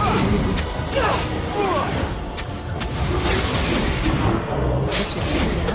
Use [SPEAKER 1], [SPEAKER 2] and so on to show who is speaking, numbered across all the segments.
[SPEAKER 1] This should be easy enough.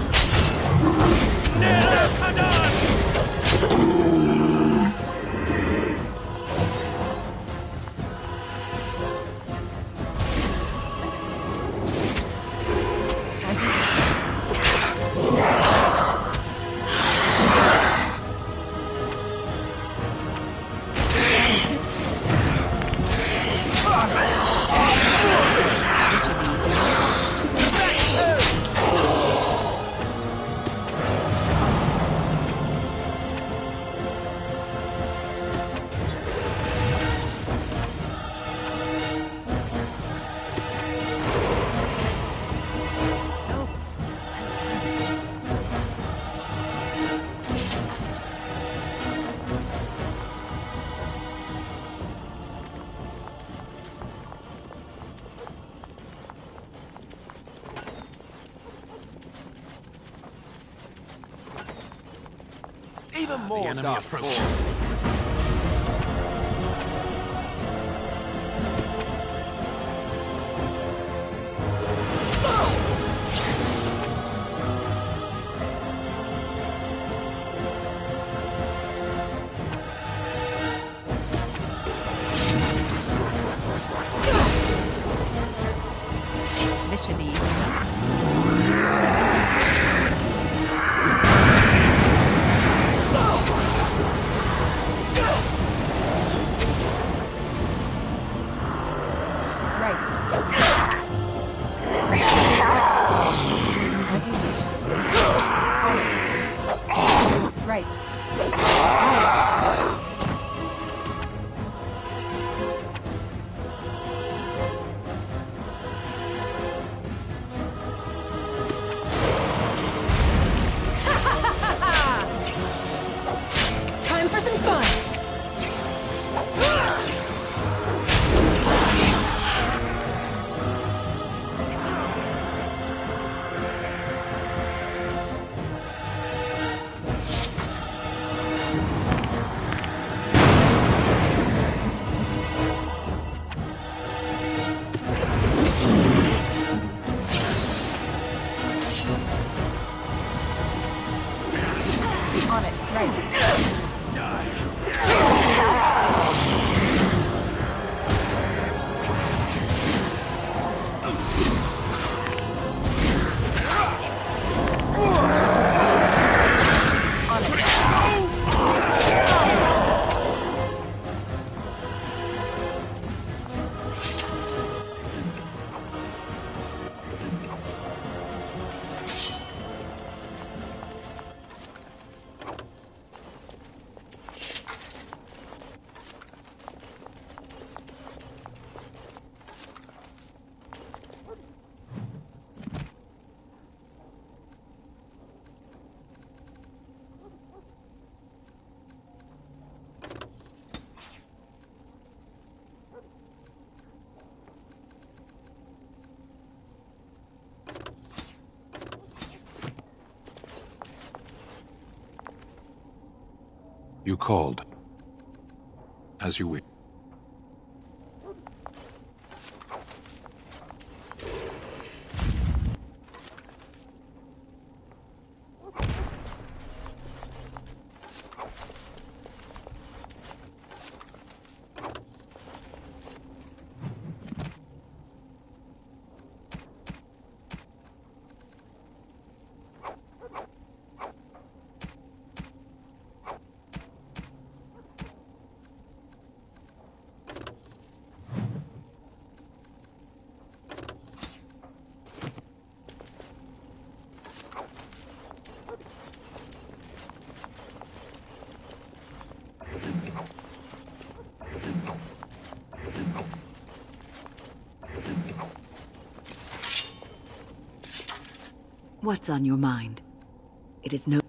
[SPEAKER 2] Even more
[SPEAKER 3] the enemy
[SPEAKER 2] dark
[SPEAKER 3] approaches.
[SPEAKER 2] force.
[SPEAKER 1] This should be easy enough. Right. As you wish. Right. Time for some fun. On it. Right. On it.
[SPEAKER 3] You called. As you wish.
[SPEAKER 1] What's on your mind? It is no...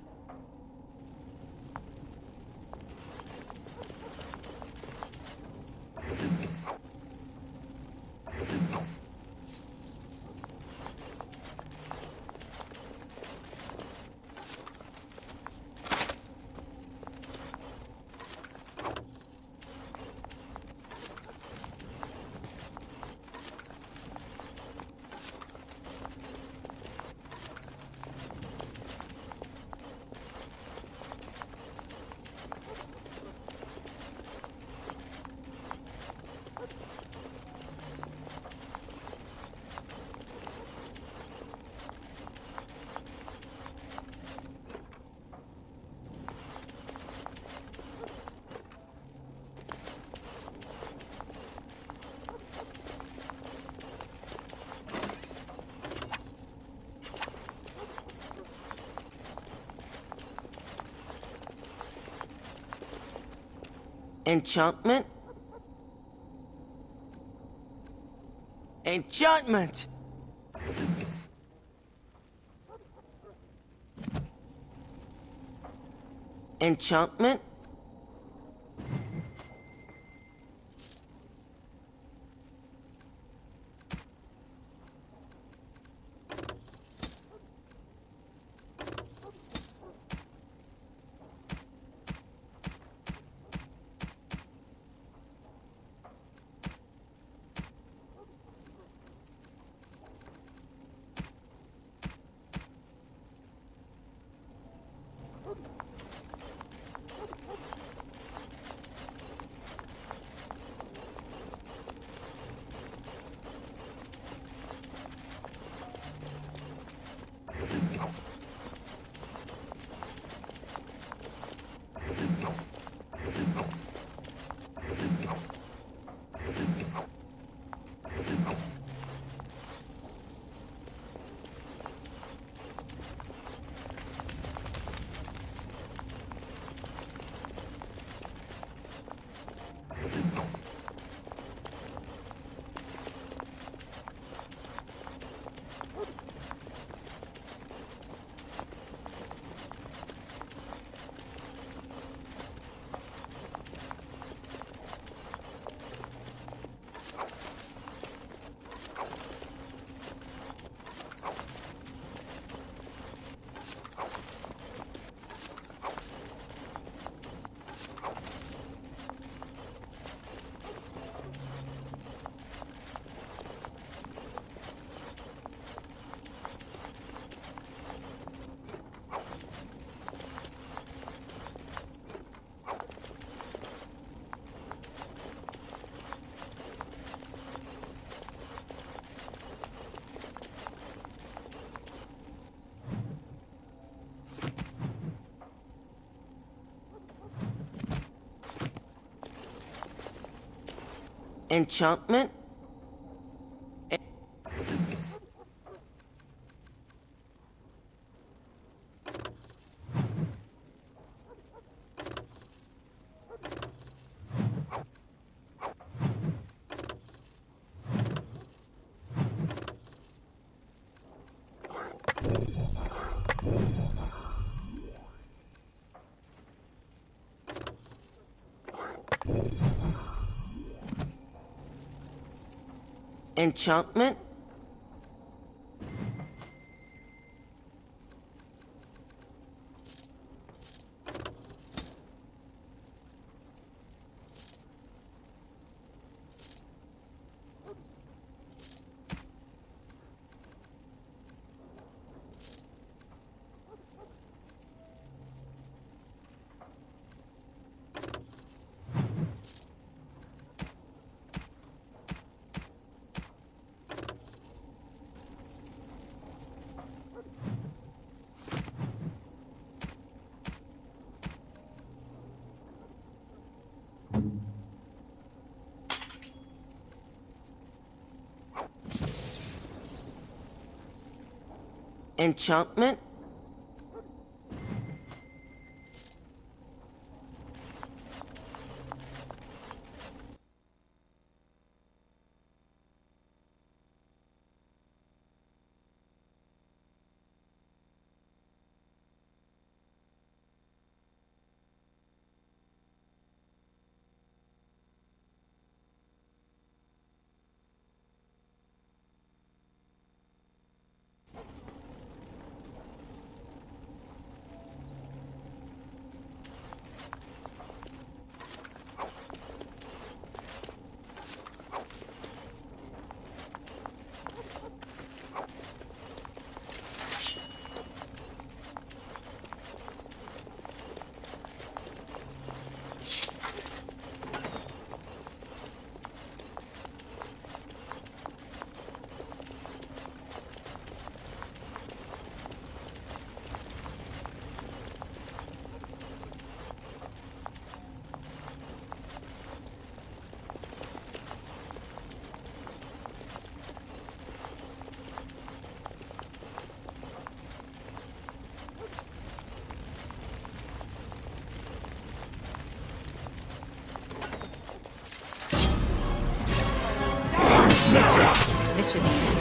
[SPEAKER 4] Enchantment? Enchantment! Enchantment? Enchantment? Enchantment? Enchantment?
[SPEAKER 1] This should be easy.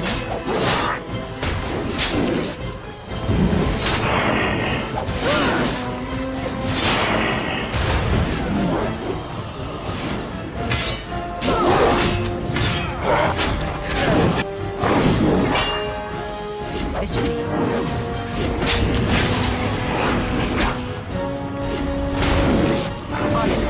[SPEAKER 1] This should be easy. On it.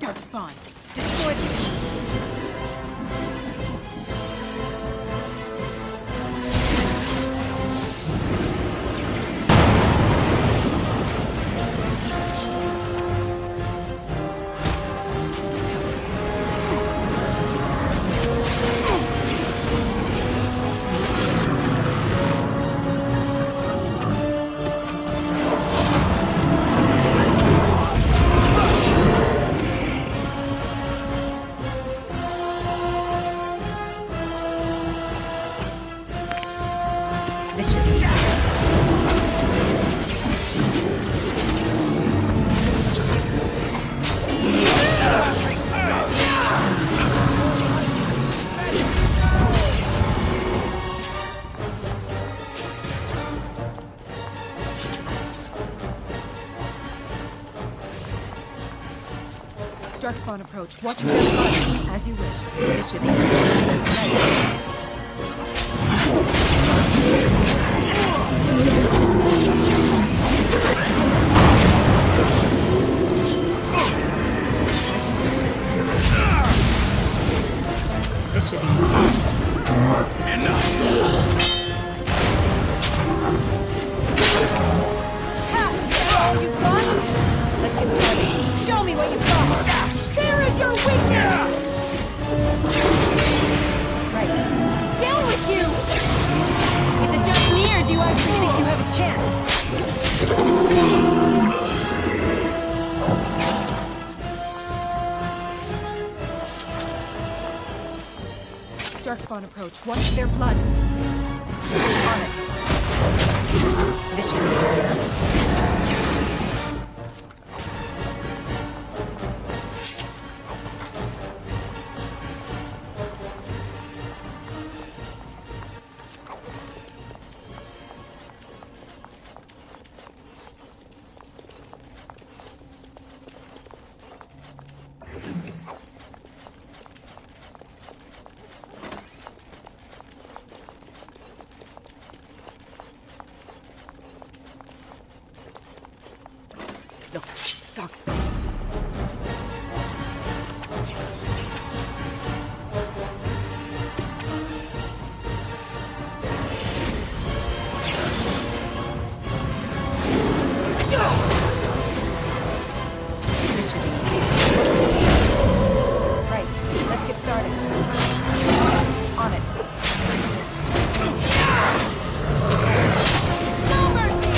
[SPEAKER 1] Darkspawn, destroy them. This should be Darkspawn approach. Watch your body as you wish. This should be right. This should be
[SPEAKER 2] Enough!
[SPEAKER 1] You got it? Let's get started. Show me what you got. There is your weakness. Right. Down with you. Is it just me, or do you actually think you have a chance? Darkspawn approach. Watch their blood. On it. This should be easier. Look, Darkspawn. This should be easy. Right, let's get started. On it. No mercy!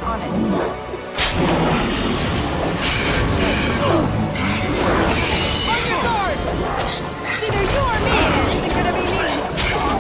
[SPEAKER 1] On it. On your guard! It's either you or me, and it isn't gonna be me. On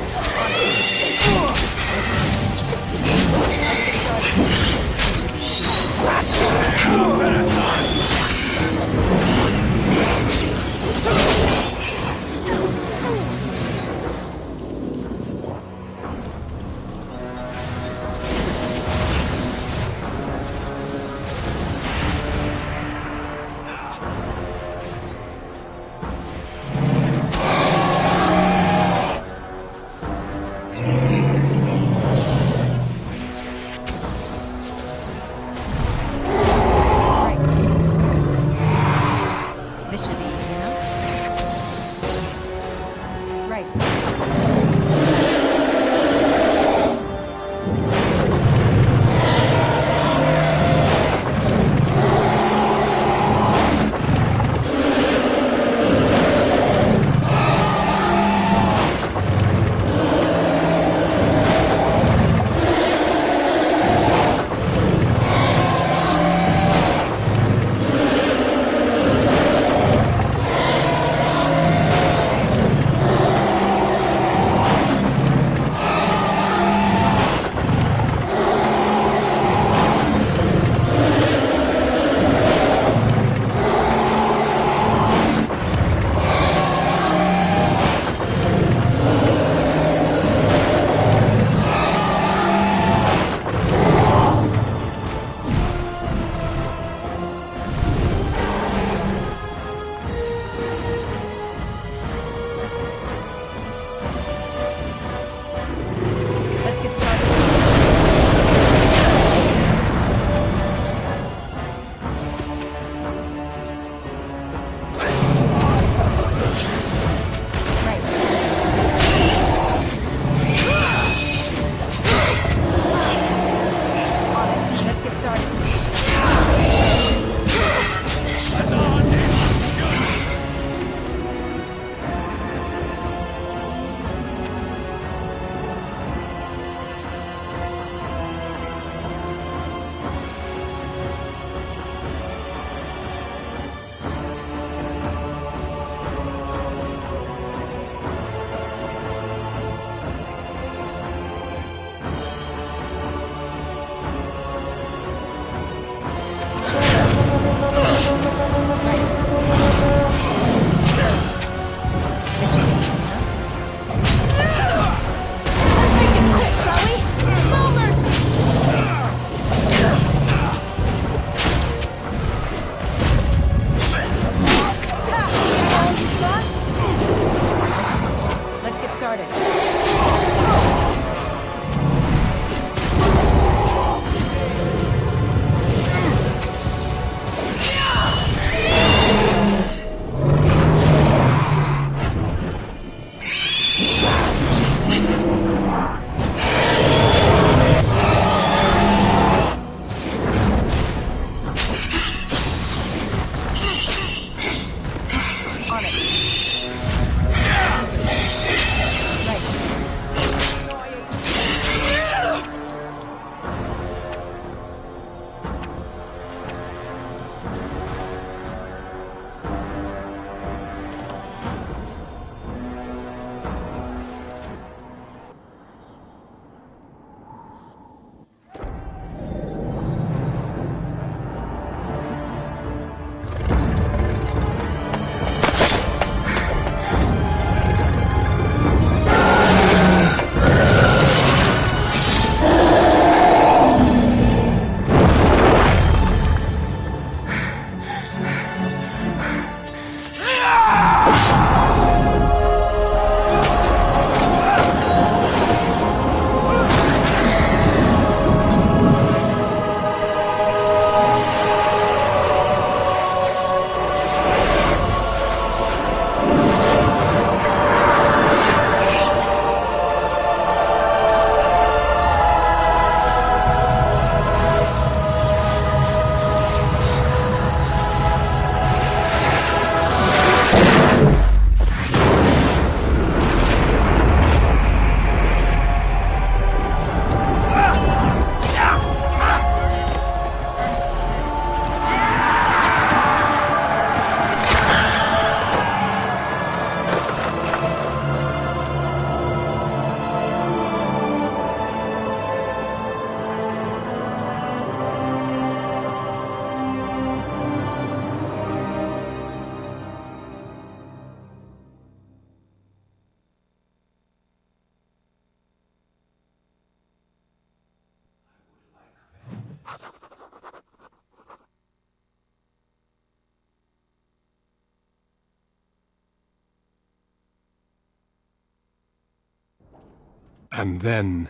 [SPEAKER 5] And then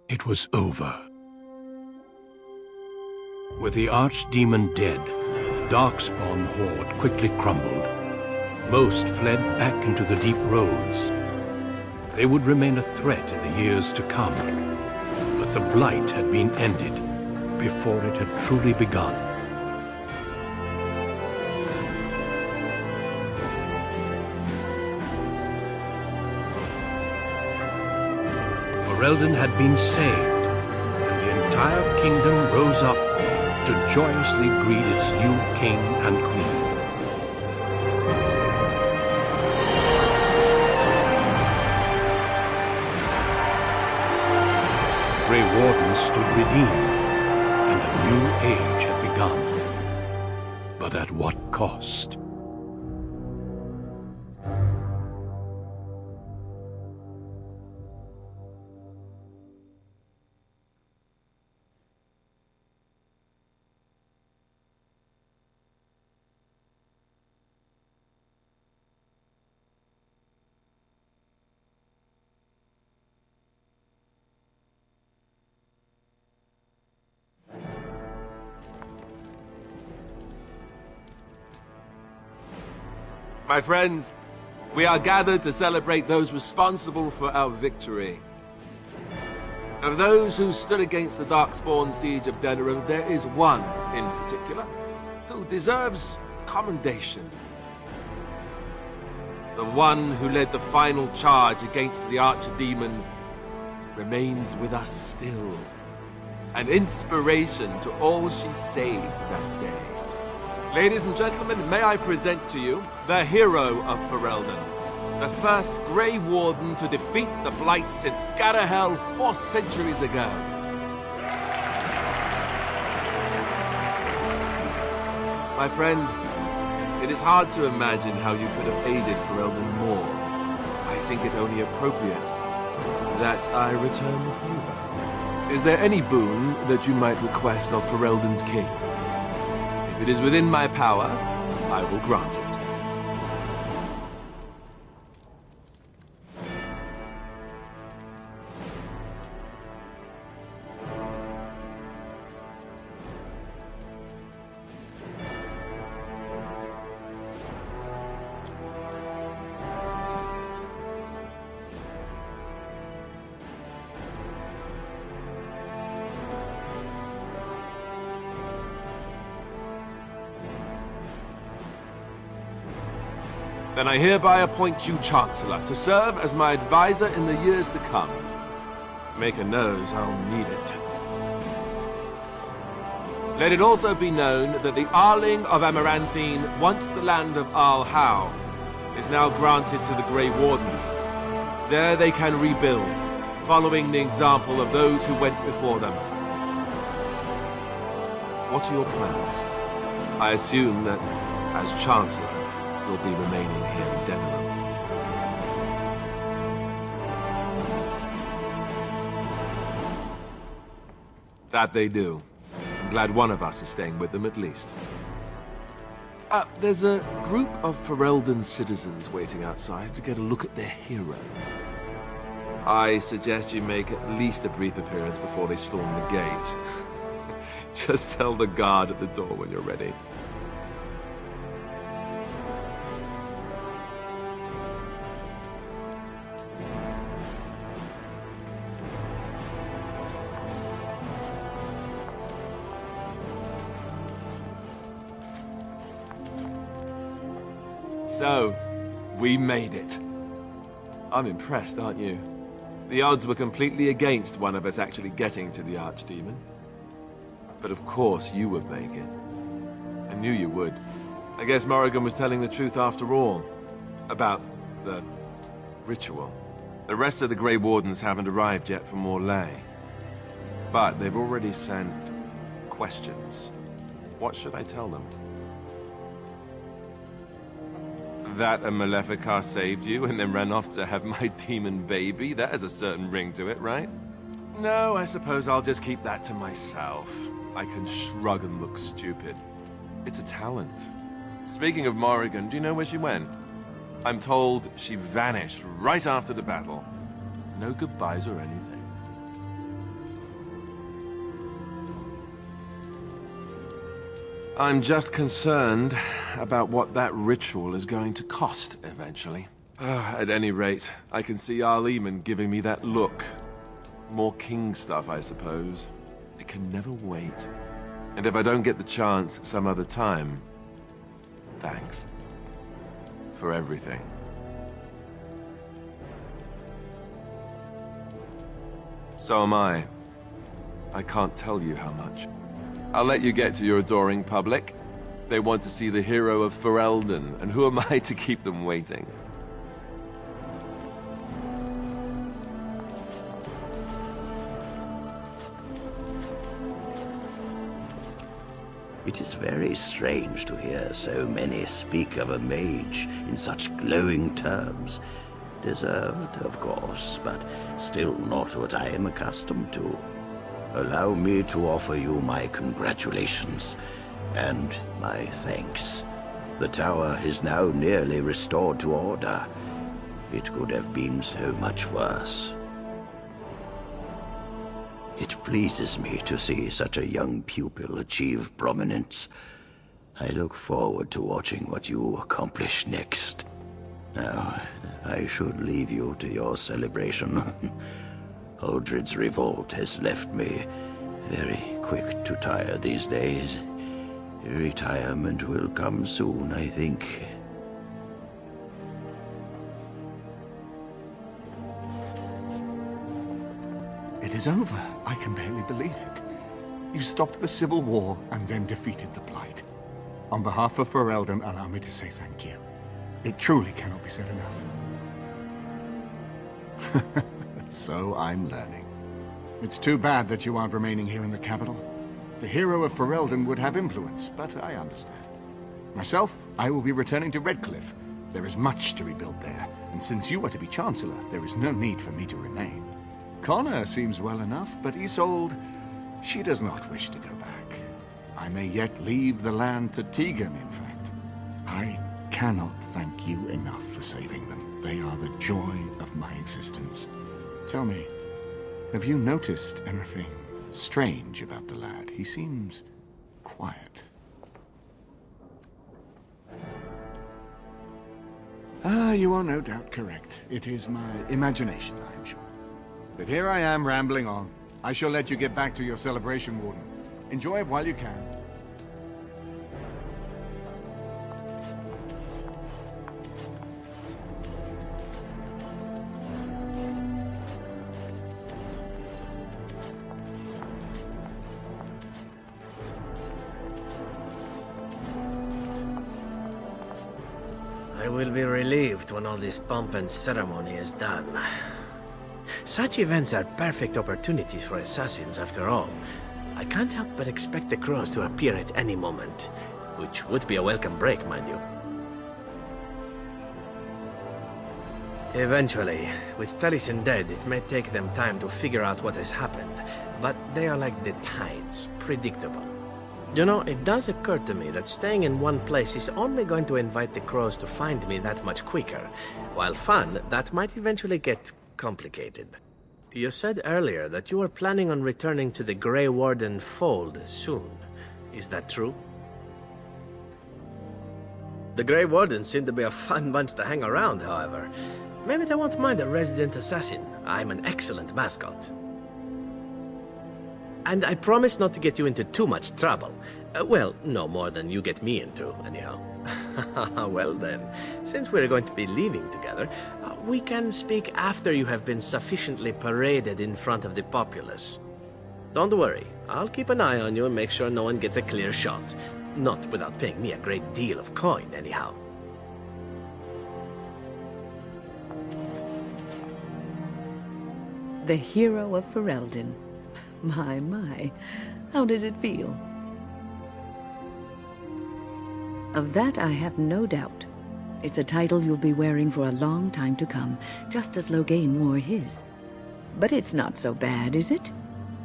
[SPEAKER 5] it was over. With the Archdemon dead, the Darkspawn horde quickly crumbled. Most fled back into the deep roads. They would remain a threat in the years to come, but the Blight had been ended before it had truly begun. Ferelden had been saved, and the entire kingdom rose up to joyously greet its new king and queen. Grey Wardens stood redeemed, and a new age had begun. But at what cost?
[SPEAKER 2] My friends, we are gathered to celebrate those responsible for our victory. Of those who stood against the Darkspawn siege of Denerim, there is one in particular who deserves commendation. The one who led the final charge against the Archdemon remains with us still. An inspiration to all she saved that day. Ladies and gentlemen, may I present to you the hero of Ferelden, the first Grey Warden to defeat the Blight since Garahel 4 centuries ago. My friend, it is hard to imagine how you could have aided Ferelden more. I think it only appropriate that I return the favor. Is there any boon that you might request of Ferelden's king? If it is within my power, I will grant it. Then I hereby appoint you Chancellor to serve as my advisor in the years to come. Maker knows I'll need it. Let it also be known that the Arling of Amaranthine, once the land of Arl Howe, is now granted to the Grey Wardens. There they can rebuild, following the example of those who went before them. What are your plans? I assume that, as Chancellor, will be remaining here in Denerim. That they do. I'm glad one of us is staying with them at least. There's a group of Ferelden citizens waiting outside to get a look at their hero. I suggest you make at least a brief appearance before they storm the gate. Just tell the guard at the door when you're ready. So, we made it. I'm impressed, aren't you? The odds were completely against one of us actually getting to the Archdemon. But of course you would make it. I knew you would. I guess Morrigan was telling the truth after all. About the ritual. The rest of the Grey Wardens haven't arrived yet from Morlaix. But they've already sent questions. What should I tell them? That a Maleficar saved you and then ran off to have my demon baby? That has a certain ring to it, right? No, I suppose I'll just keep that to myself. I can shrug and look stupid. It's a talent. Speaking of Morrigan, do you know where she went? I'm told she vanished right after the battle. No goodbyes or anything. I'm just concerned about what that ritual is going to cost eventually. At any rate, I can see Arleman giving me that look. More king stuff, I suppose. It can never wait. And if I don't get the chance some other time, thanks. For everything. So am I. I can't tell you how much. I'll let you get to your adoring public. They want to see the hero of Ferelden, and who am I to keep them waiting?
[SPEAKER 6] It is very strange to hear so many speak of a mage in such glowing terms. Deserved, of course, but still not what I am accustomed to. Allow me to offer you my congratulations and my thanks. The tower is now nearly restored to order. It could have been so much worse. It pleases me to see such a young pupil achieve prominence. I look forward to watching what you accomplish next. Now, I should leave you to your celebration. Uldred's revolt has left me very quick to tire these days. Retirement will come soon, I think.
[SPEAKER 7] It is over. I can barely believe it. You stopped the Civil War and then defeated the Blight. On behalf of Ferelden, allow me to say thank you. It truly cannot be said enough. So I'm learning. It's too bad that you aren't remaining here in the capital. The hero of Ferelden would have influence, but I understand. Myself, I will be returning to Redcliffe. There is much to rebuild there, and since you are to be Chancellor, there is no need for me to remain. Connor seems well enough, but Isolde, she does not wish to go back. I may yet leave the land to Tegan, in fact. I cannot thank you enough for saving them. They are the joy of my existence. Tell me, have you noticed anything strange about the lad? He seems quiet. You are no doubt correct. It is my imagination, I am sure. But here I am rambling on. I shall let you get back to your celebration, Warden. Enjoy it while you can.
[SPEAKER 8] I will be relieved when all this pomp and ceremony is done. Such events are perfect opportunities for assassins, after all. I can't help but expect the crows to appear at any moment, which would be a welcome break, mind you. Eventually, with Taliesin dead, it may take them time to figure out what has happened, but they are like the tides, predictable. You know, it does occur to me that staying in one place is only going to invite the crows to find me that much quicker. While fun, that might eventually get complicated. You said earlier that you were planning on returning to the Grey Warden fold soon. Is that true? The Grey Wardens seem to be a fun bunch to hang around, however. Maybe they won't mind a resident assassin. I'm an excellent mascot. And I promise not to get you into too much trouble. Well, no more than you get me into, anyhow. Well then, since we're going to be leaving together, we can speak after you have been sufficiently paraded in front of the populace. Don't worry, I'll keep an eye on you and make sure no one gets a clear shot. Not without paying me a great deal of coin, anyhow.
[SPEAKER 9] The hero of Ferelden. My, how does it feel? Of that I have no doubt. It's a title you'll be wearing for a long time to come, just as Loghain wore his. But it's not so bad, is it?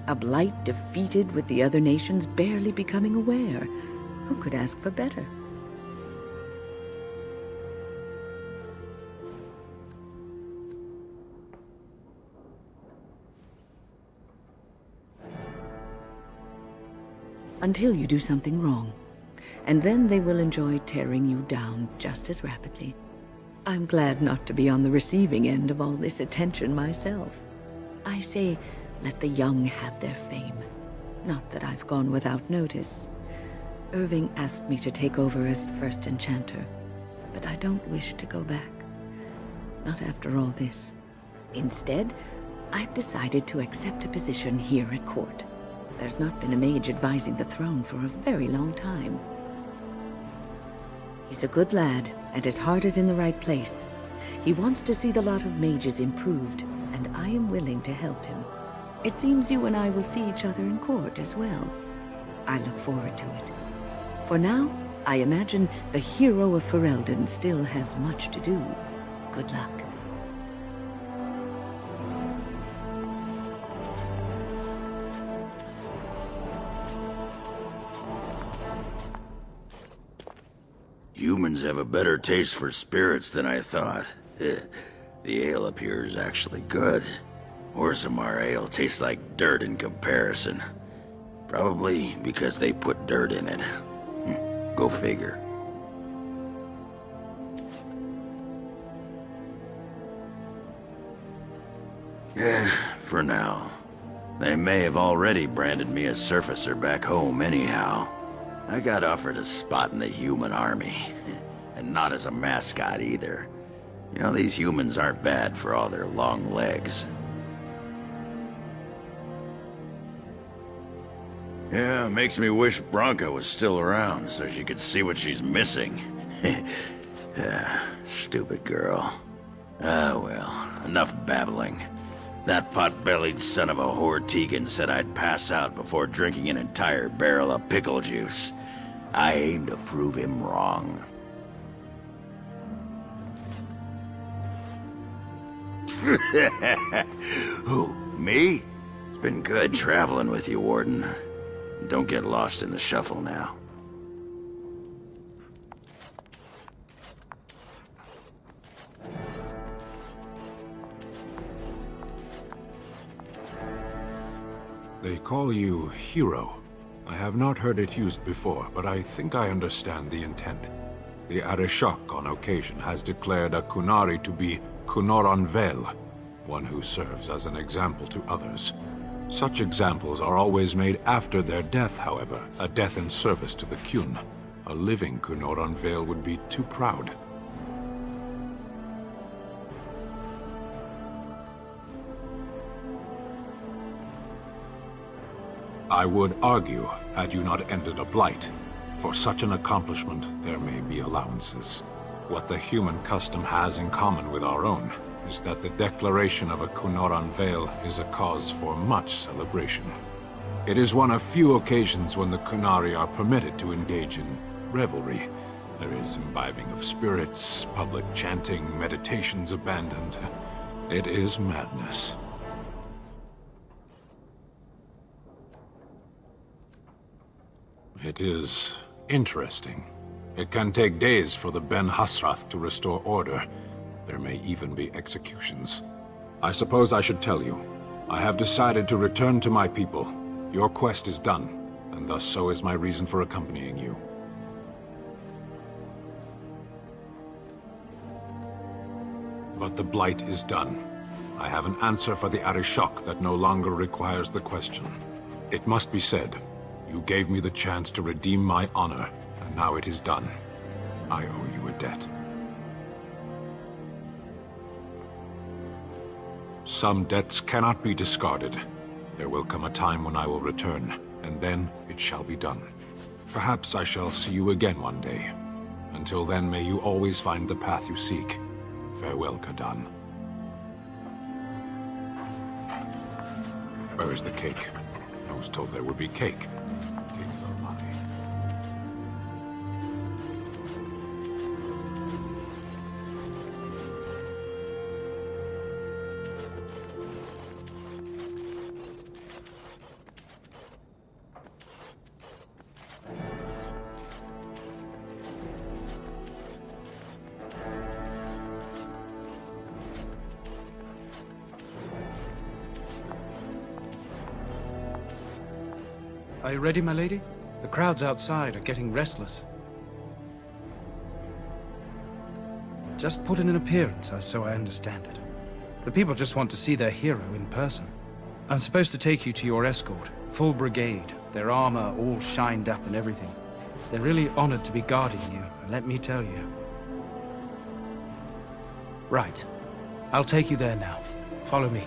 [SPEAKER 9] A blight defeated with the other nations barely becoming aware. Who could ask for better? Until you do something wrong. And then they will enjoy tearing you down just as rapidly. I'm glad not to be on the receiving end of all this attention myself. I say, let the young have their fame. Not that I've gone without notice. Irving asked me to take over as first enchanter, but I don't wish to go back. Not after all this. Instead, I've decided to accept a position here at court. There's not been a mage advising the throne for a very long time. He's a good lad, and his heart is in the right place. He wants to see the lot of mages improved, and I am willing to help him. It seems you and I will see each other in court as well. I look forward to it. For now, I imagine the hero of Ferelden still has much to do. Good luck.
[SPEAKER 6] Humans have a better taste for spirits than I thought. The ale up here is actually good. Orzammar ale tastes like dirt in comparison. Probably because they put dirt in it. Go figure. For now. They may have already branded me a surfacer back home anyhow. I got offered a spot in the human army. And not as a mascot either. You know, these humans aren't bad for all their long legs. Yeah, makes me wish Branka was still around so she could see what she's missing. Stupid girl. Ah, well, enough babbling. That pot-bellied son of a whore Tegan said I'd pass out before drinking an entire barrel of pickle juice. I aim to prove him wrong. Who, me? It's been good traveling with you, Warden. Don't get lost in the shuffle now.
[SPEAKER 3] They call you hero. I have not heard it used before, but I think I understand the intent. The Arishok on occasion has declared a Qunari to be Kunoran Vel, one who serves as an example to others. Such examples are always made after their death, however, a death in service to the Qun. A living Kunoran Vel would be too proud. I would argue, had you not ended a blight, for such an accomplishment there may be allowances. What the human custom has in common with our own is that the declaration of a Kunoran Vel is a cause for much celebration. It is one of few occasions when the Qunari are permitted to engage in revelry. There is imbibing of spirits, public chanting, meditations abandoned. It is madness. It is interesting. It can take days for the Ben Hasrath to restore order. There may even be executions. I suppose I should tell you. I have decided to return to my people. Your quest is done, and thus so is my reason for accompanying you. But the Blight is done. I have an answer for the Arishok that no longer requires the question. It must be said, you gave me the chance to redeem my honor, and now it is done. I owe you a debt. Some debts cannot be discarded. There will come a time when I will return, and then it shall be done. Perhaps I shall see you again one day. Until then, may you always find the path you seek. Farewell, Kadan. Where is the cake? I was told there would be cake. Cakes are mine.
[SPEAKER 10] Are you ready, my lady? The crowds outside are getting restless. Just put in an appearance, so I understand it. The people just want to see their hero in person. I'm supposed to take you to your escort, full brigade, their armor all shined up and everything. They're really honored to be guarding you, let me tell you. Right. I'll take you there now. Follow me.